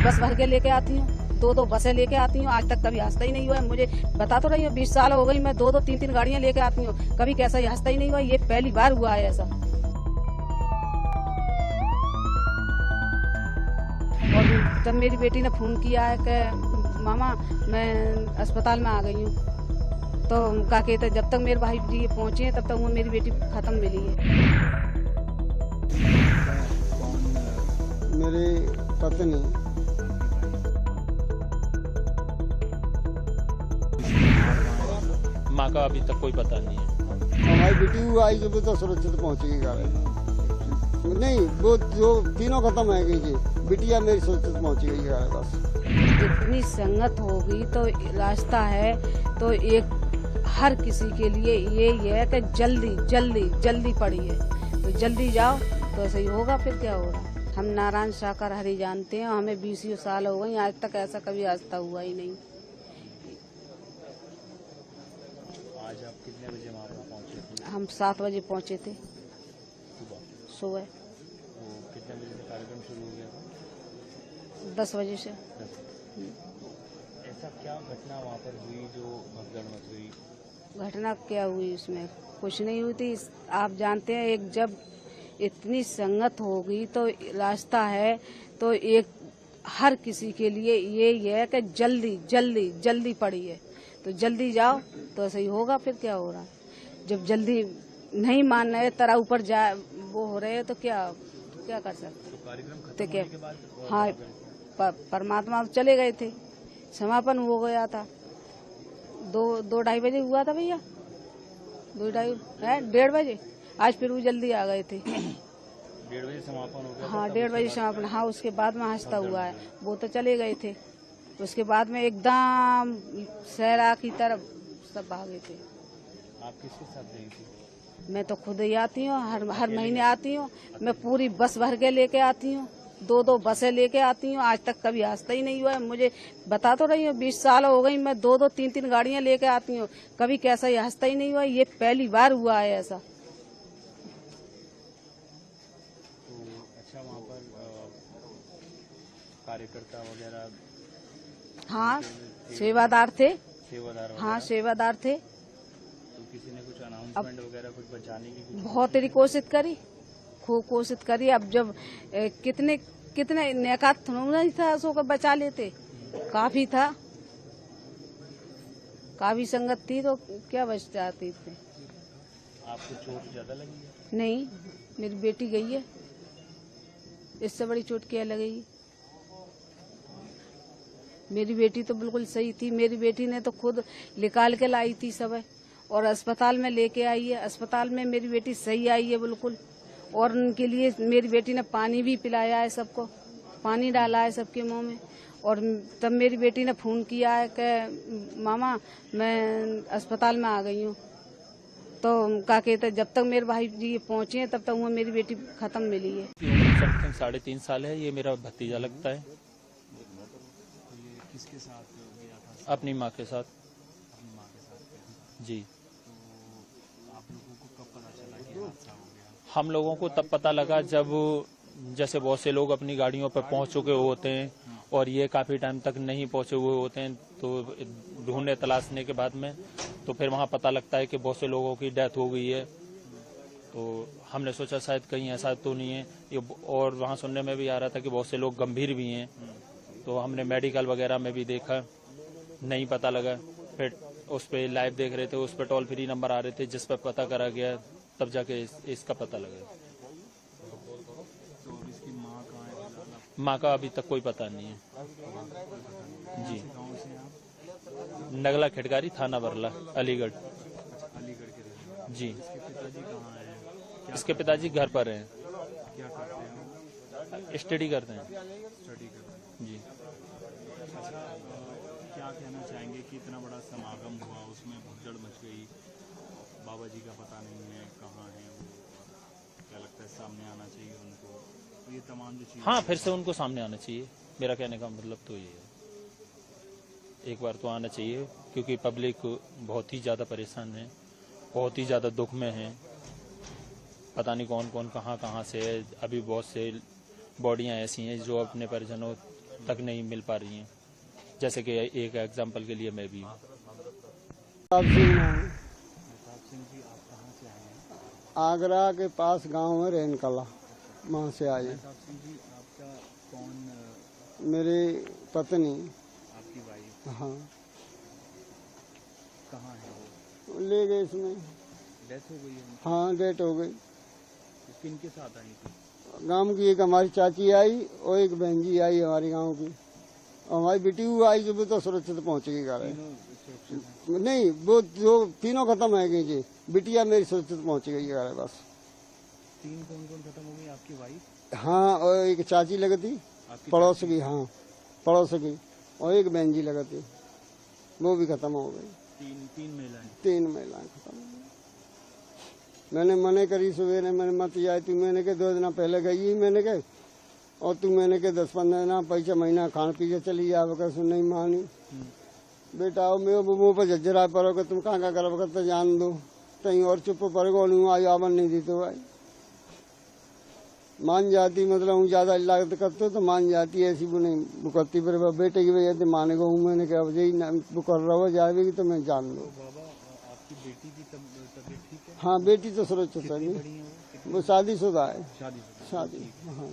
बस भर के लेके आती हूँ, 2-2 बसें लेके आती हूँ। आज तक कभी हादसा ही नहीं हुआ है। मुझे बता तो रही हूँ 20 साल हो गई, मैं 2-2 3-3 गाड़ियाँ लेके आती हूँ, कभी कैसा हादसा ही नहीं हुआ। ये पहली बार हुआ है ऐसा। और जब मेरी बेटी ने फोन किया है कि मामा मैं अस्पताल में आ गई हूँ, तो कहा कहते जब तक मेरे भाई जी पहुँचे तब तक वो मेरी बेटी खत्म मिली है। मेरी पत्नी माँ का अभी तक कोई पता नहीं है। हमारी बेटी आई जब तो सुरक्षित पहुंचेगी गाड़ी नहीं, वो जो तीनों खत्म है गई जी, बिटिया मेरी सुरक्षित पहुंच गई गाड़ी बस। इतनी संगत होगी तो रास्ता है तो एक हर किसी के लिए यही है कि जल्दी जल्दी जल्दी पड़ी है, तो जल्दी जाओ तो सही होगा। फिर क्या होगा। हम नारायण साकर हरी जानते हैं, हमें 20 साल हो गई, आज तक ऐसा कभी हादसा हुआ ही नहीं। आज आप कितने बजे वहाँ पर पहुँचे थे? हम 7 बजे पहुँचे थे सुबह। कितने बजे से कार्यक्रम शुरू हो गया था? 10 बजे से। ऐसा क्या घटना वहाँ पर हुई जो भगदड़ मच गई? घटना क्या हुई उसमें कुछ नहीं हुई थी। आप जानते हैं एक जब इतनी संगत होगी तो रास्ता है तो एक हर किसी के लिए यही है कि जल्दी जल्दी जल्दी पड़ी है, तो जल्दी जाओ तो सही होगा। फिर क्या हो रहा, जब जल्दी नहीं मान रहे तरह ऊपर जा वो हो रहे हैं तो क्या कर सकते। तो कार्यक्रम खत्म तो क्या होने के बाद हाँ परमात्मा चले गए थे, समापन हो गया था। 2-2:30 बजे हुआ था भैया, 1:30 बजे। आज फिर वो जल्दी आ गए थे। 1:30 बजे समापन हो गया। हाँ 1:30 बजे समापन। हाँ उसके बाद में हादसा हुआ है, वो तो चले गए थे। उसके बाद में एकदम सहरा की तरफ सब भागे थे। आप किसके साथ गई थी? मैं तो खुद ही आती हूँ, हर महीने आती हूँ। मैं पूरी बस भर के लेके आती हूँ, 2-2 बसें लेके आती हूँ। आज तक कभी हादसा ही नहीं हुआ है। मुझे बता तो रही हूँ 20 साल हो गई, मैं 2-2 3-3 गाड़ियाँ लेके आती हूँ, कभी कैसा हादसा ही नहीं हुआ। ये पहली बार हुआ है ऐसा। तो अच्छा वहाँ पर कार्यकर्ता वगैरह हाँ सेवादार थे। सेवादार हाँ सेवादार थे। तो किसी ने कुछ अनाउंसमेंट वगैरह कुछ बचाने की कुछ बहुत तेरी कोशिश करी, खूब कोशिश करी। अब जब कितने नेकात नहीं था उसको बचा लेते, काफी था, काफी संगत थी तो क्या बच जाती थी। आपको चोट ज्यादा लगी है? नहीं मेरी बेटी गई है, इससे बड़ी चोट क्या लगेगी। मेरी बेटी तो बिल्कुल सही थी। मेरी बेटी ने तो खुद निकाल के लाई थी सब और अस्पताल में लेके आई है। अस्पताल में मेरी बेटी सही आई है बिल्कुल। और उनके लिए मेरी बेटी ने पानी भी पिलाया है, सबको पानी डाला है सबके मुंह में। और तब मेरी बेटी ने फोन किया है कि मामा मैं अस्पताल में आ गई हूँ, तो कहा कहते जब तक मेरे भाई जी पहुँचे तब तक वो मेरी बेटी खत्म मिली है। समथिंग 3.5 साल है। ये मेरा भतीजा लगता है। किसके साथ गया था? अपनी माँ के साथ। अपनी माँ के साथ। जी। तो आप लोगों को कब पता चला कि हादसा हो गया? हम लोगों को तब पता लगा जब जैसे बहुत से लोग अपनी गाड़ियों पर पहुंच चुके होते हैं और ये काफी टाइम तक नहीं पहुंचे हुए होते हैं, तो ढूंढने तलाशने के बाद में तो फिर वहां पता लगता है कि बहुत से लोगों की डेथ हो गई है। तो हमने सोचा शायद कहीं ऐसा तो नहीं है ये, और वहां सुनने में भी आ रहा था कि बहुत से लोग गंभीर भी हैं। तो हमने मेडिकल वगैरह में भी देखा, नहीं पता लगा। फिर उस पर लाइव देख रहे थे, उस पर टोल फ्री नंबर आ रहे थे जिस पर पता करा गया, तब जाके इसका पता लगा। तो इसकी माँ कहाँ है? माँ का अभी तक कोई पता नहीं है। जी। गाँव से आप? नगला खिटकारी, थाना बरला, अलीगढ़। अलीगढ़ के रहने वाले। जी। इसके पिताजी कहाँ हैं? इसके पिताजी घर पर हैं, क्या करते हैं? स्टडी करते हैं। स्टडी करते हैं। जी। क्या कहना चाहेंगे कि इतना बड़ा समागम हुआ, उसमें भगदड़ मच गई, बाबा जी का पता नहीं है कहाँ है वो, क्या लगता है सामने आना चाहिए उनको? तो ये तमाम जो चीजें, हाँ फिर से उनको सामने आना चाहिए। मेरा कहने का मतलब तो ये है, एक बार तो आना चाहिए, क्योंकि पब्लिक बहुत ही ज़्यादा परेशान है, बहुत ही ज़्यादा दुख में है। पता नहीं कौन कौन कहाँ से है। अभी बहुत से बॉडियाँ ऐसी हैं जो अपने परिजनों तक नहीं मिल पा रही हैं। जैसे कि एक एग्जांपल के लिए मैं भी हूँ। प्रताप सिंह नाम है। प्रताप सिंह जी, आप कहाँ से आए हैं? आगरा के पास गांव है रेन कला, वहाँ से आए। प्रताप सिंह जी, आपका कौन मेरी पत्नी, आपकी वाइफ हाँ, कहाँ है वो? ले गए इसमें। डेथ हो गई है उनकी? हाँ, डेट हो गई। तो किनके साथ आई थी? गांव की एक हमारी चाची आई और एक बहन जी आई हमारे गांव की, और हमारी बेटी हुई आई जो भी तो सुरक्षित पहुंच गई घर। तीनों सुरक्षित हैं? नहीं, वो जो तीनों खत्म है गई जी, बिटिया मेरी सुरक्षित पहुंच गई घर बस। तीन कौन कौन खत्म हो गई? आपकी वाइफ, हाँ, और एक चाची लगती आपकी पड़ोस चाची? की, हाँ पड़ोस की, और एक बहन जी लगती, वो भी खत्म हो गई। तीन महिलाएं। 3 महिलाएं खत्म हो गई। मैंने मने करी सवेरे, मैंने मत जाए तू, मैंने के 2 दिन पहले गई, मैंने के और तू मैंने के 10-15 दिन पैसा महीना खान पीछे चली जाओ, कैसे नहीं मानी। बेटा आओ मैं मुँह पर झज्जरा पड़ोगे, तुम कहाँ करोगे तो जान दो, कहीं और चुप पड़ेगो नहीं, आई आवन नहीं दी तो भाई मान जाती, मतलब हूँ ज्यादा लागत करते तो मान जाती, ऐसी वो नहीं वो करती। पर बेटे की वजह से माने को मैंने कहा यही वो कर रहा हो जाएगी तो मैं जान दो। बाबा, आपकी बेटी की तबीयत ठीक है? हाँ, बेटी तो सुरक्षित है, बड़ी है वो? वो शादीशुदा है। शादी शादी, हाँ।